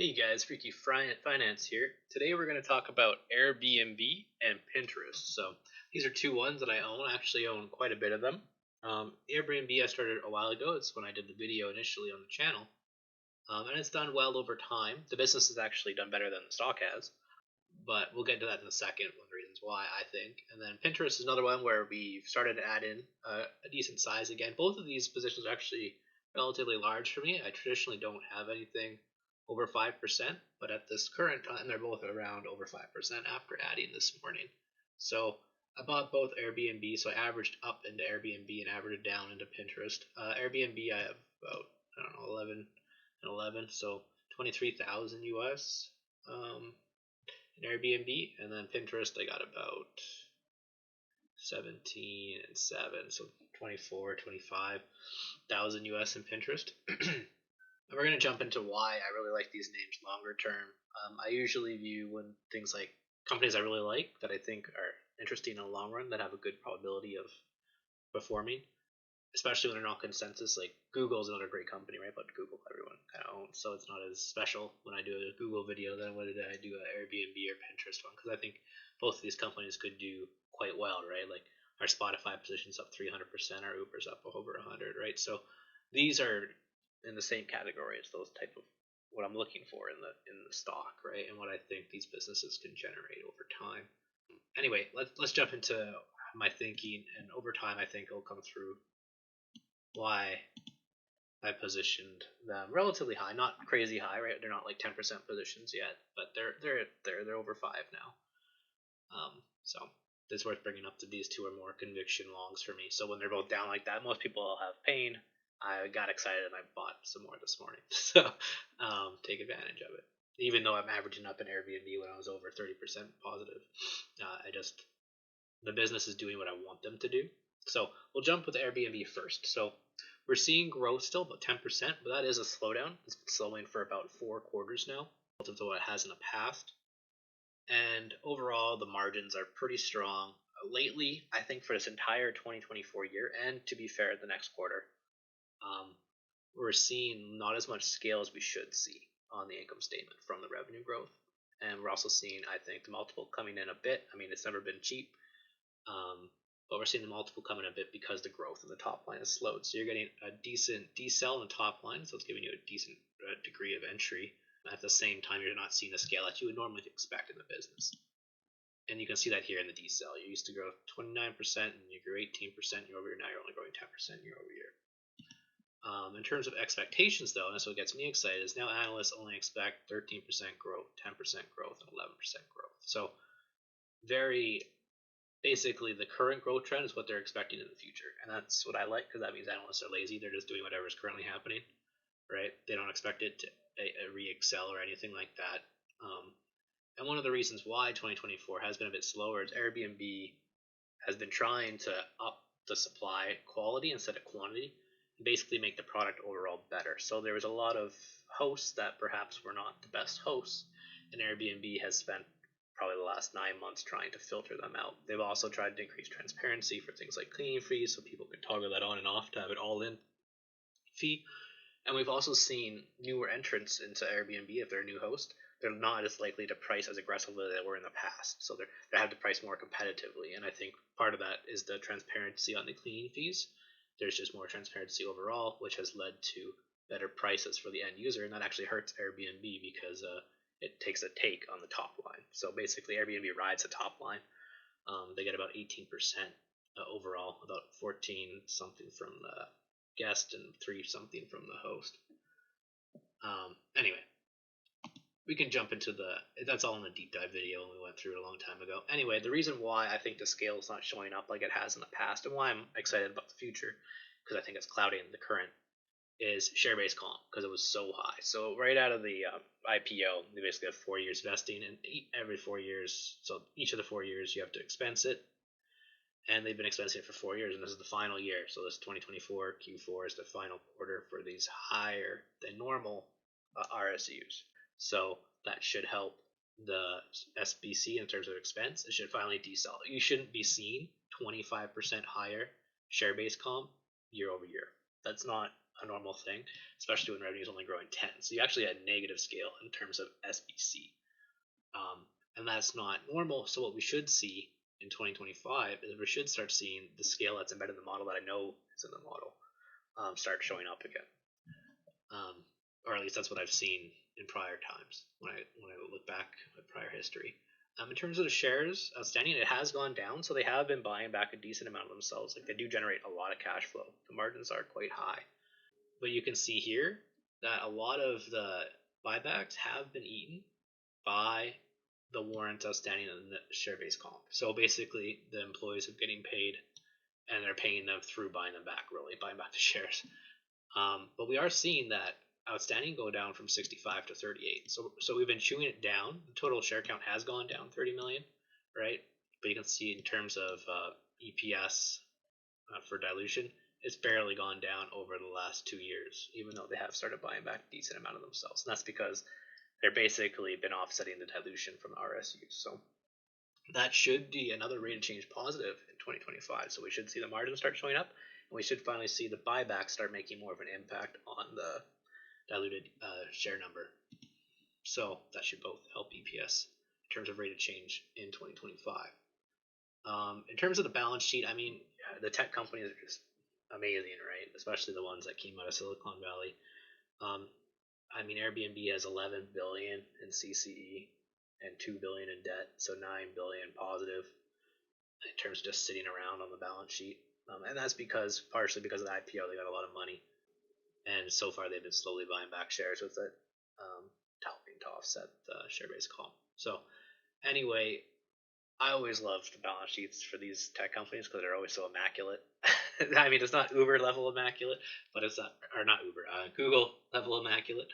Hey guys, Freaky Finance here. Today we're going to talk about Airbnb and Pinterest. So these are two ones that I own. I actually own quite a bit of them. Airbnb I started a while ago. It's when I did the video initially on the channel. And it's done well over time. The business has actually done better than the stock has. But we'll get into that in a second, one of the reasons why, I think. And then Pinterest is another one where we've started to add in a decent size again. Both of these positions are actually relatively large for me. I traditionally don't have anything over 5%, but at this current time, they're both around over 5% after adding this morning. So I bought both Airbnb, so I averaged up into Airbnb and averaged down into Pinterest. Airbnb, I have about, 11, so 23,000 US in Airbnb, and then Pinterest, I got about 17 and 7, so 25,000 US in Pinterest. And we're going to jump into why I really like these names longer term. I usually view when things like companies I really like that I think are interesting in the long run that have a good probability of performing, especially when they're not consensus. Like Google is another great company, right? But Google everyone kind of owns, so it's not as special when I do a Google video than when I do an Airbnb or Pinterest one, because I think both of these companies could do quite well, right? Like our Spotify position's up 300%, our Uber's up over 100, right? So these are in the same category as those type of what I'm looking for in the stock, right? And what I think these businesses can generate over time. Anyway, let's jump into my thinking, and over time I think it'll come through why I positioned them relatively high, not crazy high, right? They're not like 10% positions yet, but they're over 5 now. So it's worth bringing up that these two are more conviction longs for me. So when they're both down like that, most people will have pain. I got excited and I bought some more this morning. So take advantage of it. Even though I'm averaging up in Airbnb when I was over 30% positive, the business is doing what I want them to do. So we'll jump with Airbnb first. So we're seeing growth still about 10%, but that is a slowdown. It's been slowing for about 4 quarters now, relative to what it has in the past. And overall, the margins are pretty strong. Lately, I think for this entire 2024 year, and to be fair, the next quarter, we're seeing not as much scale as we should see on the income statement from the revenue growth. And we're also seeing, I think, the multiple coming in a bit. I mean, it's never been cheap, but we're seeing the multiple coming a bit because the growth in the top line has slowed. So you're getting a decent decel in the top line, so it's giving you a decent degree of entry. At the same time, you're not seeing the scale that you would normally expect in the business. And you can see that here in the decel. You used to grow 29% and you grew 18% year over year. Now you're only growing 10% year over year. In terms of expectations, though, and that's what gets me excited, is now analysts only expect 13% growth, 10% growth, and 11% growth. So basically the current growth trend is what they're expecting in the future. And that's what I like, because that means analysts are lazy. They're just doing whatever is currently happening, right? They don't expect it to re-excel or anything like that. And one of the reasons why 2024 has been a bit slower is Airbnb has been trying to up the supply quality instead of quantity, and basically make the product overall better. So there was a lot of hosts that perhaps were not the best hosts, and Airbnb has spent probably the last 9 months trying to filter them out. They've also tried to increase transparency for things like cleaning fees, so people can toggle that on and off to have it all in fee. And we've also seen newer entrants into Airbnb. If they're a new host, they're not as likely to price as aggressively as they were in the past. So they have to price more competitively. And I think part of that is the transparency on the cleaning fees. There's just more transparency overall, which has led to better prices for the end user. And that actually hurts Airbnb because it takes a take on the top line. So basically, Airbnb rides the top line. They get about 18% overall, about 14 something from the guest and 3 something from the host. Anyway, we can jump into that's all in the deep dive video, and we went through it a long time ago. Anyway, the reason why I think the scale is not showing up like it has in the past, and why I'm excited about the future, because I think it's clouding the current, is share-based comp, because it was so high. So right out of the IPO, they basically have 4 years vesting, and every 4 years, so each of the 4 years you have to expense it. And they've been expensing it for 4 years, and this is the final year. So this 2024 Q4 is the final quarter for these higher than normal RSUs. So that should help the SBC in terms of expense. It should finally decel. You shouldn't be seeing 25% higher share-based comp year over year. That's not a normal thing, especially when revenue is only growing 10. So you actually had negative scale in terms of SBC. And that's not normal. So what we should see in 2025 is we should start seeing the scale that's embedded in the model that I know is in the model start showing up again. Or at least that's what I've seen in prior times when I look back at prior history. In terms of the shares outstanding, it has gone down, so they have been buying back a decent amount of themselves. Like, they do generate a lot of cash flow. The margins are quite high. But you can see here that a lot of the buybacks have been eaten by the warrants outstanding in the share-based comp. So basically, the employees are getting paid, and they're paying them through buying them back, really, buying back the shares. But we are seeing that outstanding go down from 65 to 38. So we've been chewing it down. The total share count has gone down 30 million, right? But you can see in terms of EPS for dilution, it's barely gone down over the last 2 years, even though they have started buying back a decent amount of themselves. And that's because they're basically been offsetting the dilution from RSUs. So that should be another rate of change positive in 2025. So we should see the margins start showing up, and we should finally see the buyback start making more of an impact on the diluted share number. So that should both help EPS in terms of rate of change in 2025. In terms of the balance sheet, I mean, the tech companies are just amazing, right? Especially the ones that came out of Silicon Valley. I mean, Airbnb has 11 billion in CCE and 2 billion in debt, so 9 billion positive in terms of just sitting around on the balance sheet. And that's partially because of the IPO, they got a lot of money. And so far, they've been slowly buying back shares with it, helping to offset the share-based comp. So anyway, I always loved the balance sheets for these tech companies because they're always so immaculate. I mean, it's not Uber level immaculate, but it's not, or not Uber, Google level immaculate,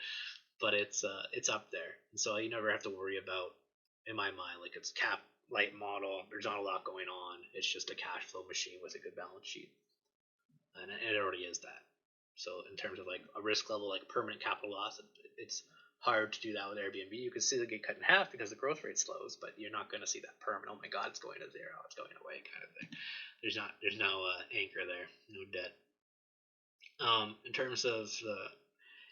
but it's up there. And so you never have to worry about, in my mind, like, it's cap light model. There's not a lot going on. It's just a cash flow machine with a good balance sheet, and it already is that. So in terms of like a risk level, like permanent capital loss, it's hard to do that with Airbnb. You can see it get cut in half because the growth rate slows, but you're not going to see that permanent. Oh my God, it's going to zero. It's going away, kind of thing. There's no anchor there, no debt. In terms of the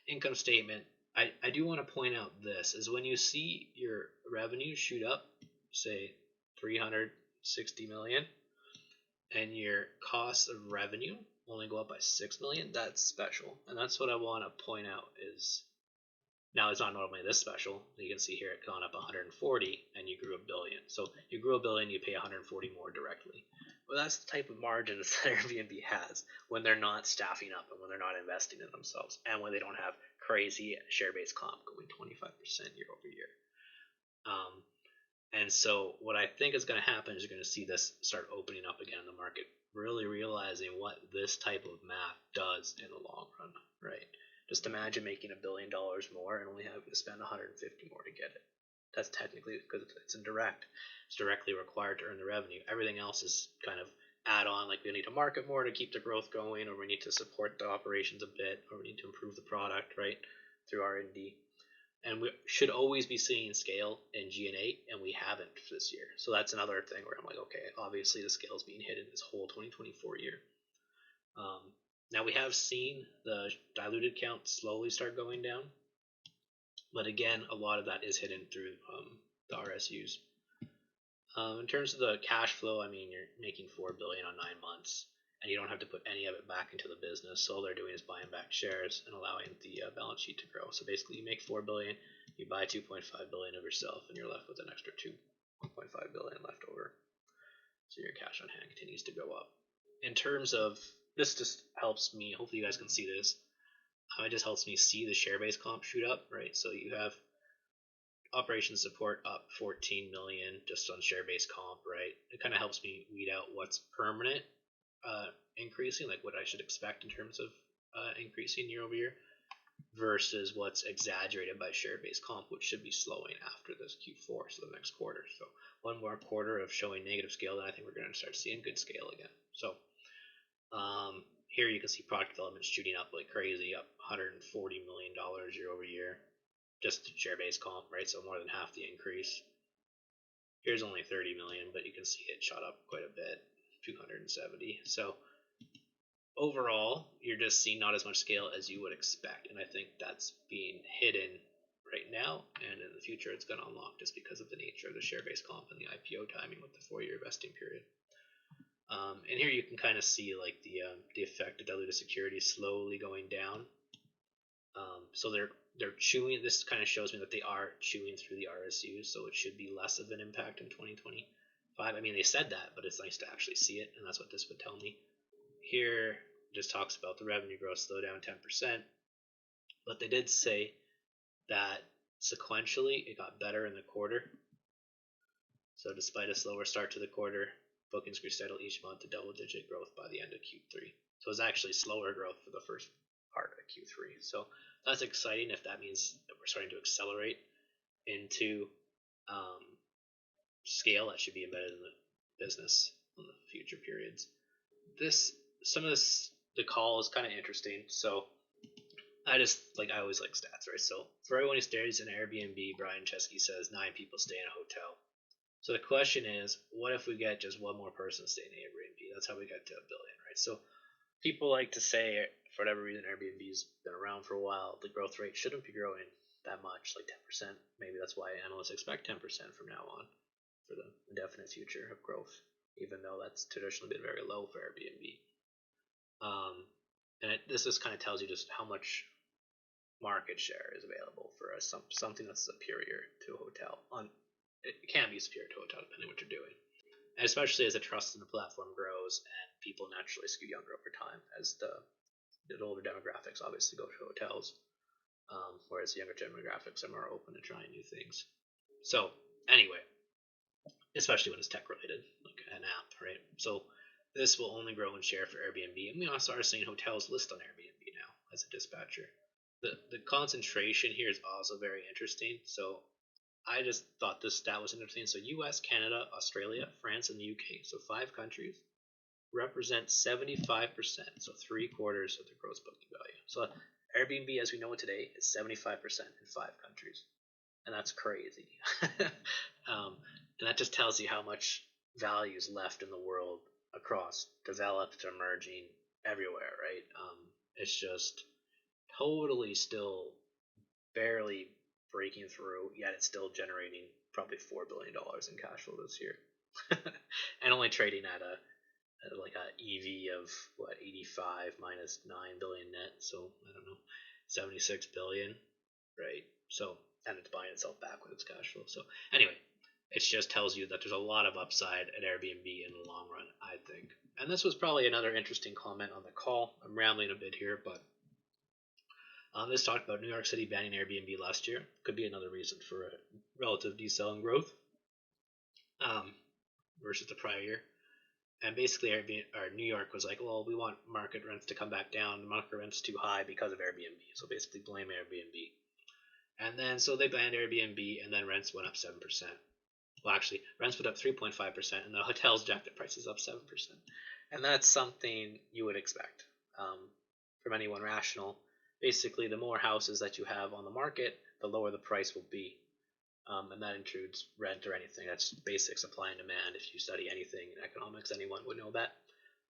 income statement, I do want to point out this is when you see your revenue shoot up, say 360 million, and your cost of revenue only go up by 6 million, that's special. And that's what I want to point out is, now it's not normally this special. You can see here it gone up 140 and you grew $1 billion. So you grew $1 billion, you pay 140 more directly. Well, that's the type of margins that Airbnb has when they're not staffing up and when they're not investing in themselves and when they don't have crazy share-based comp going 25% year over year. And so what I think is going to happen is you're going to see this start opening up again in the market, really realizing what this type of math does in the long run, right? Just imagine making $1 billion more and only having to spend 150 more to get it. That's technically because it's indirect. It's directly required to earn the revenue. Everything else is kind of add on, like we need to market more to keep the growth going, or we need to support the operations a bit, or we need to improve the product, right, through R&D. And we should always be seeing scale in G&A, and we haven't this year. So that's another thing where I'm like, okay, obviously the scale is being hit in this whole 2024 year. Now we have seen the diluted count slowly start going down, but again, a lot of that is hidden through the RSUs. In terms of the cash flow, I mean, you're making $4 billion on 9 months, and you don't have to put any of it back into the business. So all they're doing is buying back shares and allowing the balance sheet to grow. So basically, you make $4 billion, you buy $2.5 billion of yourself, and you're left with an extra $1.5 billion left over. So your cash on hand continues to go up. In terms of, this just helps me, hopefully you guys can see this, it just helps me see the share-based comp shoot up, right? So you have operations support up 14 million just on share-based comp, right? It kind of helps me weed out what's permanent increasing, like what I should expect in terms of increasing year over year, versus what's exaggerated by share-based comp, which should be slowing after this Q4, so the next quarter. So one more quarter of showing negative scale, then I think we're going to start seeing good scale again. So here you can see product development shooting up like crazy, up $140 million year over year, just share-based comp, right? So more than half the increase. Here's only 30 million, but you can see it shot up quite a bit, 270. So overall, you're just seeing not as much scale as you would expect, and I think that's being hidden right now, and in the future it's going to unlock just because of the nature of the share-based comp and the IPO timing with the 4-year vesting period. And here you can kind of see like the effect of diluted securities slowly going down. So they're chewing. This kind of shows me that they are chewing through the RSUs, so it should be less of an impact in 2025. I mean, they said that, but it's nice to actually see it, and that's what this would tell me. Here just talks about the revenue growth slow down 10%, but they did say that sequentially it got better in the quarter. So despite a slower start to the quarter, bookings grew steadily each month to double-digit growth by the end of Q3. So it's actually slower growth for the first part of Q3. So that's exciting if that means that we're starting to accelerate into scale that should be embedded in the business in the future periods. The call is kind of interesting. So I always like stats, right? So for everyone who stays in Airbnb, Brian Chesky says 9 people stay in a hotel. So the question is, what if we get just one more person staying in Airbnb? That's how we get to $1 billion, right? So people like to say, for whatever reason, Airbnb's been around for a while. The growth rate shouldn't be growing that much, like 10%. Maybe that's why analysts expect 10% from now on for the indefinite future of growth, even though that's traditionally been very low for Airbnb. This just kind of tells you just how much market share is available for something that's superior to a hotel. It can be superior to a hotel depending on what you're doing, and especially as the trust in the platform grows and people naturally skew younger over time as the older demographics obviously go to hotels, whereas the younger demographics are more open to trying new things. So anyway, especially when it's tech related, like an app, right? So this will only grow in share for Airbnb, and we also are seeing hotels list on Airbnb now as a dispatcher. The concentration here is also very interesting. So I just thought this stat was interesting. So US, Canada, Australia, France, and the UK, so 5 countries, represent 75%, so 3/4 of the gross booking value. So Airbnb, as we know it today, is 75% in 5 countries, and that's crazy. And that just tells you how much value is left in the world across developed, emerging, everywhere, right? It's just totally still barely breaking through, yet it's still generating probably $4 billion in cash flow this year, and only trading at a EV of 85 minus 9 billion net, so I don't know, 76 billion, right? So, and it's buying itself back with its cash flow. So anyway, it just tells you that there's a lot of upside at Airbnb in the long run, I think. And this was probably another interesting comment on the call. I'm rambling a bit here, but this talked about New York City banning Airbnb last year. Could be another reason for a relative decel in growth versus the prior year. And basically, New York was like, well, we want market rents to come back down. The market rent's too high because of Airbnb. So basically, blame Airbnb. And then, so they banned Airbnb, and then rents went up 7%. Well, actually, rents went up 3.5%, and the hotels jacked their prices up 7%. And that's something you would expect from anyone rational. Basically, the more houses that you have on the market, the lower the price will be. And that includes rent or anything. That's basic supply and demand. If you study anything in economics, anyone would know that.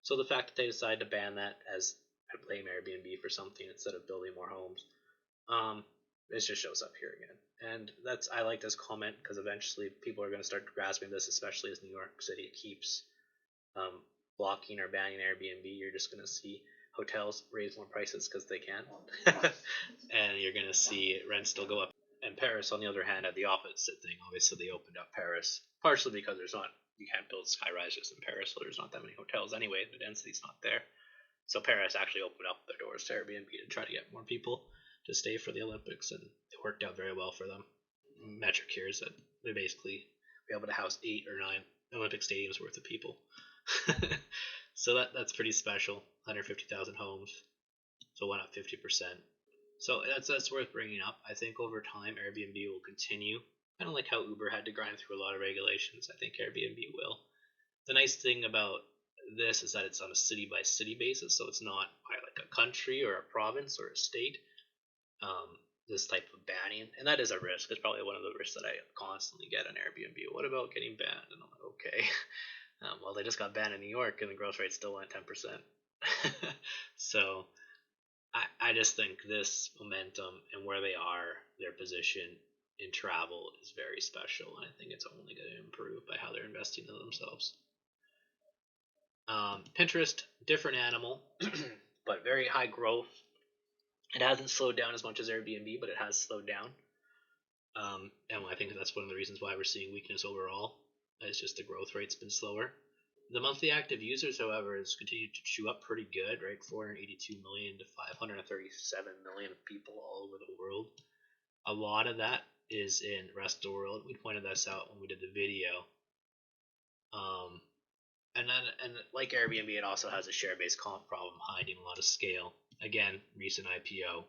So the fact that they decided to ban that as I blame Airbnb for something instead of building more homes, this just shows up here again. And I like this comment because eventually people are going to start grasping this, especially as New York City keeps blocking or banning Airbnb. You're just going to see hotels raise more prices because they can, and you're going to see rents still go up. And Paris, on the other hand, had the opposite thing. Obviously, they opened up Paris, partially because you can't build sky rises in Paris, so there's not that many hotels anyway. The density's not there. So Paris actually opened up their doors to Airbnb to try to get more people to stay for the Olympics, and it worked out very well for them. Metric here is that they basically be able to house 8 or 9 Olympic stadiums worth of people. So that's pretty special. 150,000 homes, so went up 50%. So that's worth bringing up. I think over time Airbnb will continue, kind of like how Uber had to grind through a lot of regulations. I think Airbnb will. The nice thing about this is that it's on a city by city basis, so it's not by like a country or a province or a state. This type of banning, and that is a risk. It's probably one of the risks that I constantly get on Airbnb. What about getting banned? And I'm like, okay. Well, they just got banned in New York, and the growth rate still went 10%. So I just think this momentum and where they are, their position in travel is very special, and I think it's only going to improve by how they're investing in themselves. Pinterest, different animal, but very high growth. It hasn't slowed down as much as Airbnb, but it has slowed down. And I think that's one of the reasons why we're seeing weakness overall. It's just the growth rate's been slower. The monthly active users, however, has continued to chew up pretty good, right? 482 million to 537 million people all over the world. A lot of that is in the rest of the world. We pointed this out when we did the video. Um, and like Airbnb, it also has a share-based comp problem, hiding a lot of scale. Again, recent IPO,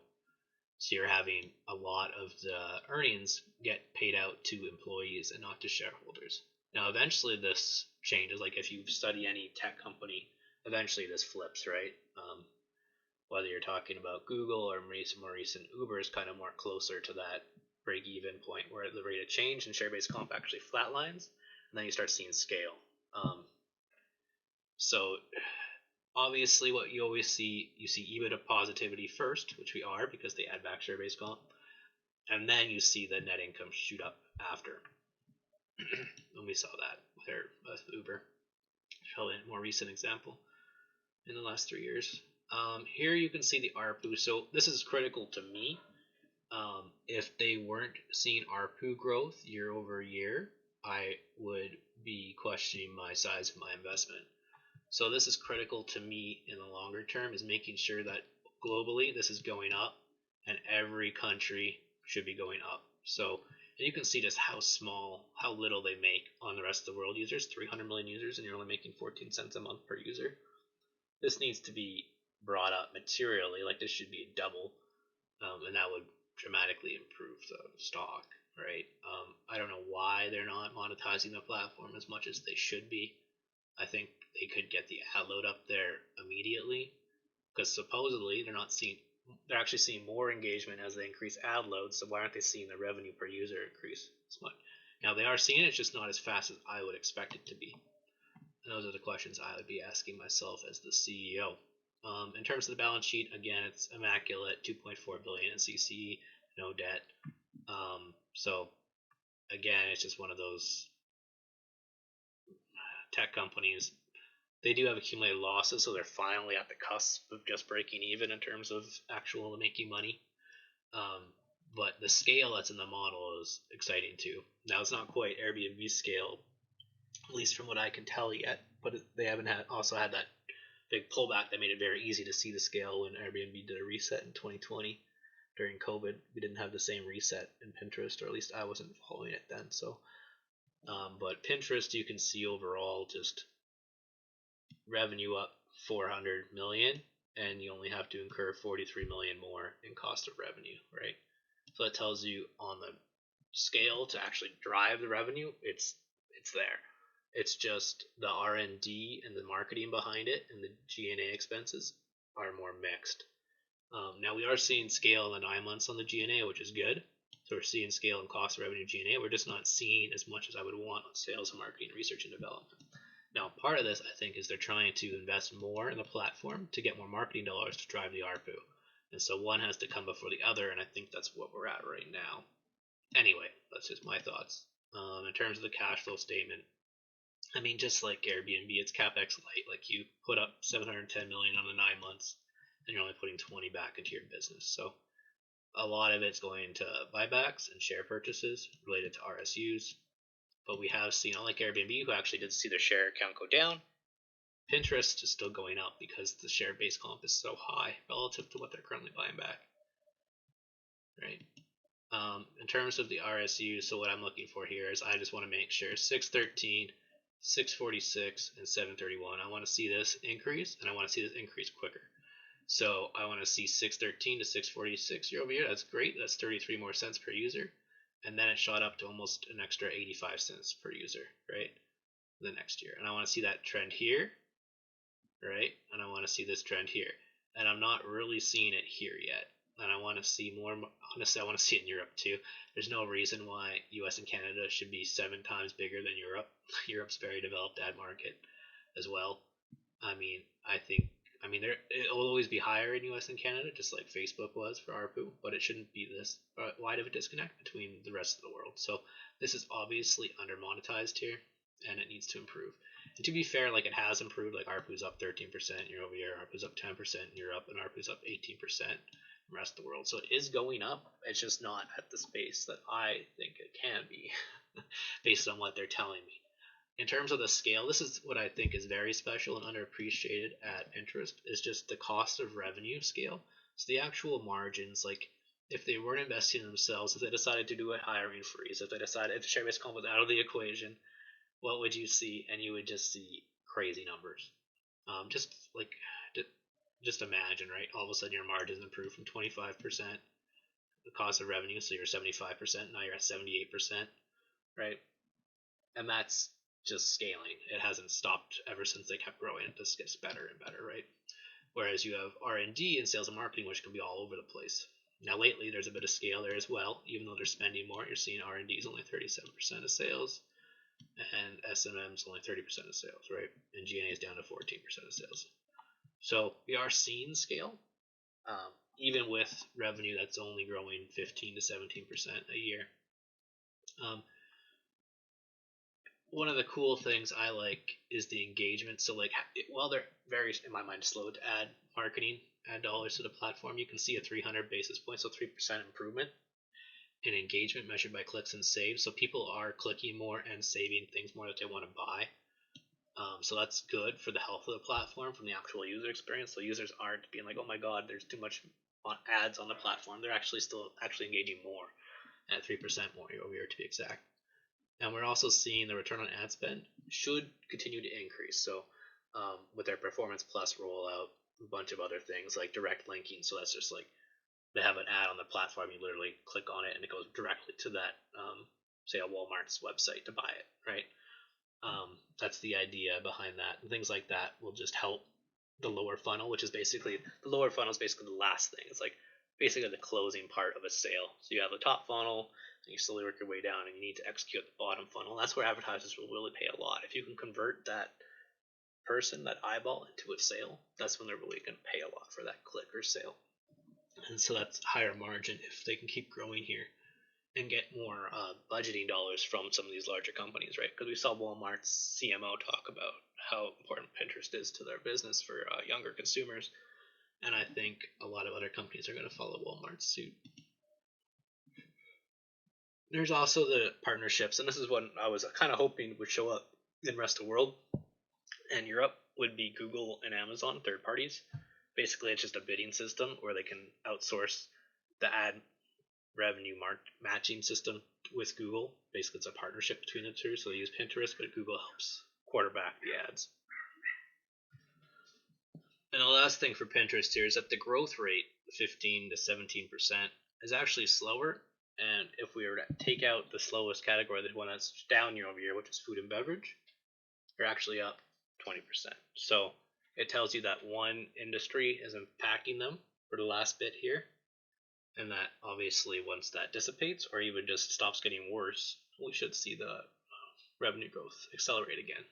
so you're having a lot of the earnings get paid out to employees and not to shareholders. Now, eventually this changes. Like if you study any tech company, eventually this flips, right? Whether you're talking about Google or more recent Uber is kind of more closer to that break-even point where the rate of change in share-based comp actually flatlines, and then you start seeing scale. So obviously, what you always see, you see EBITDA positivity first, which we are because they add back share-based comp, and then you see the net income shoot up after. And we saw that with Uber. Probably a more recent example in the last 3 years. Here you can see the ARPU. So this is critical to me. If they weren't seeing ARPU growth year over year, I would be questioning my size of my investment. So this is critical to me in the longer term, is making sure that globally this is going up and every country should be going up. So and you can see just how small, how little they make on the rest of the world users, 300 million users, and you're only making 14 cents a month per user. This needs to be brought up materially, like this should be a double, and that would dramatically improve the stock, right? I don't know why they're not monetizing the platform as much as they should be. I think they could get the ad load up there immediately, because supposedly they're actually seeing more engagement as they increase ad load. So why aren't they seeing the revenue per user increase as much? Now they are seeing it, it's just not as fast as I would expect it to be. And those are the questions I would be asking myself as the CEO. In terms of the balance sheet, again, it's immaculate, 2.4 billion in CCE, no debt. So again, it's just one of those tech companies. They do have accumulated losses, so they're finally at the cusp of just breaking even in terms of actual making money. But the scale that's in the model is exciting too. Now it's not quite Airbnb scale, at least from what I can tell yet. But they haven't also had that big pullback that made it very easy to see the scale when Airbnb did a reset in 2020 during COVID. We didn't have the same reset in Pinterest, or at least I wasn't following it then. So, but Pinterest, you can see overall just revenue up 400 million, and you only have to incur 43 million more in cost of revenue, right? So that tells you on the scale to actually drive the revenue, it's there. It's just the R&D and the marketing behind it and the G&A expenses are more mixed. Now we are seeing scale in the 9 months on the G&A, which is good. So we're seeing scale and cost of revenue G&A. We're just not seeing as much as I would want on sales and marketing, research and development. Now, part of this, I think, is they're trying to invest more in the platform to get more marketing dollars to drive the ARPU. And so one has to come before the other, and I think that's what we're at right now. Anyway, that's just my thoughts. In terms of the cash flow statement, I mean, just like Airbnb, it's capex light. Like you put up 710 million on the 9 months, and you're only putting 20 back into your business. So a lot of it's going to buybacks and share purchases related to RSUs. But we have seen, unlike Airbnb, who actually did see their share count go down, Pinterest is still going up because the share-based comp is so high relative to what they're currently buying back. Right. In terms of the RSU, so what I'm looking for here is I just want to make sure 613, 646, and 731. I want to see this increase, and I want to see this increase quicker. So I want to see 613 to 646 year over year. That's great. That's 33 more cents per user. And then it shot up to almost an extra 85 cents per user, right? The next year. And I want to see that trend here, right? And I want to see this trend here. And I'm not really seeing it here yet. And I want to see more. Honestly, I want to see it in Europe too. There's no reason why US and Canada should be 7 times bigger than Europe. Europe's a very developed ad market as well. I mean, I mean, it will always be higher in US and Canada, just like Facebook was for ARPU, but it shouldn't be this wide of a disconnect between the rest of the world. So this is obviously under monetized here, and it needs to improve. And to be fair, like it has improved. Like ARPU's up 13% year over year, ARPU's up 10% in Europe, and ARPU's up 18% in the rest of the world. So it is going up. It's just not at the space that I think it can be, based on what they're telling me. In terms of the scale, this is what I think is very special and underappreciated at Pinterest, is just the cost of revenue scale. So the actual margins, like if they weren't investing in themselves, if they decided to do a hiring freeze, if they decided if share-based comp was out of the equation, what would you see? And you would just see crazy numbers. Just like just imagine, right? All of a sudden your margins improve from 25% the cost of revenue, so you're 75%, now you're at 78%, right? And that's just scaling. It hasn't stopped ever since they kept growing. It just gets better and better, right? Whereas you have R&D and sales and marketing, which can be all over the place. Now lately there's a bit of scale there as well. Even though they're spending more, you're seeing R&D is only 37% of sales, and S&M is only 30% of sales, right? And G&A is down to 14% of sales. So we are seeing scale, even with revenue that's only growing 15 to 17% a year. One of the cool things I like is the engagement. So like, while they're very, in my mind, slow to add dollars to the platform, you can see a 300 basis points, so 3% improvement in engagement measured by clicks and saves. So people are clicking more and saving things more that they want to buy. So that's good for the health of the platform from the actual user experience. So users aren't being like, oh my god, there's too much ads on the platform. They're actually still engaging more, at 3% more year over year to be exact. And we're also seeing the return on ad spend should continue to increase. So with their Performance Plus rollout, a bunch of other things like direct linking. So that's just like they have an ad on the platform. You literally click on it and it goes directly to that, say, a Walmart's website to buy it, right? That's the idea behind that. And things like that will just help the lower funnel, which is basically the lower funnel is basically the last thing. It's like basically the closing part of a sale. So you have the top funnel, and you slowly work your way down, and you need to execute the bottom funnel. And that's where advertisers will really pay a lot. If you can convert that person, that eyeball, into a sale, that's when they're really going to pay a lot for that click or sale. And so that's higher margin if they can keep growing here and get more budgeting dollars from some of these larger companies, right? Because we saw Walmart's CMO talk about how important Pinterest is to their business for younger consumers. And I think a lot of other companies are going to follow Walmart's suit. There's also the partnerships, and this is what I was kind of hoping would show up in the rest of the world and Europe, would be Google and Amazon, third parties. Basically, it's just a bidding system where they can outsource the ad revenue matching system with Google. Basically, it's a partnership between the two, so they use Pinterest, but Google helps quarterback the ads. And the last thing for Pinterest here is that the growth rate, 15 to 17%, is actually slower. And if we were to take out the slowest category, the one that's down year over year, which is food and beverage, they're actually up 20%. So it tells you that one industry is impacting them for the last bit here. And that obviously once that dissipates or even just stops getting worse, we should see the revenue growth accelerate again.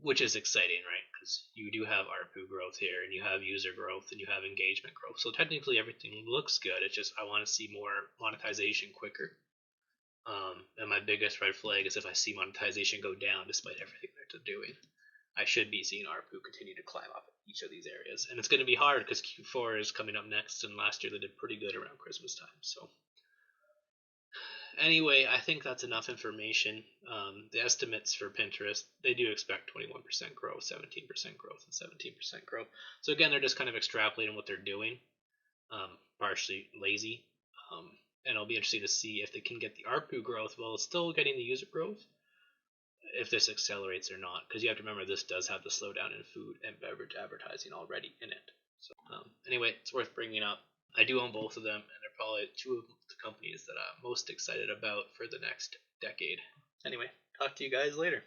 Which is exciting, right? Because you do have ARPU growth here, and you have user growth, and you have engagement growth. So technically everything looks good. It's just I want to see more monetization quicker. And my biggest red flag is if I see monetization go down despite everything they're doing. I should be seeing ARPU continue to climb up in each of these areas. And it's going to be hard because Q4 is coming up next, and last year they did pretty good around Christmas time. So anyway, I think that's enough information. The estimates for Pinterest, they do expect 21% growth, 17% growth, and 17% growth. So again, they're just kind of extrapolating what they're doing, partially lazy. And it'll be interesting to see if they can get the ARPU growth while still getting the user growth, if this accelerates or not. Because you have to remember, this does have the slowdown in food and beverage advertising already in it. So anyway, it's worth bringing up. I do own both of them, and they're probably two of the companies that I'm most excited about for the next decade. Anyway, talk to you guys later.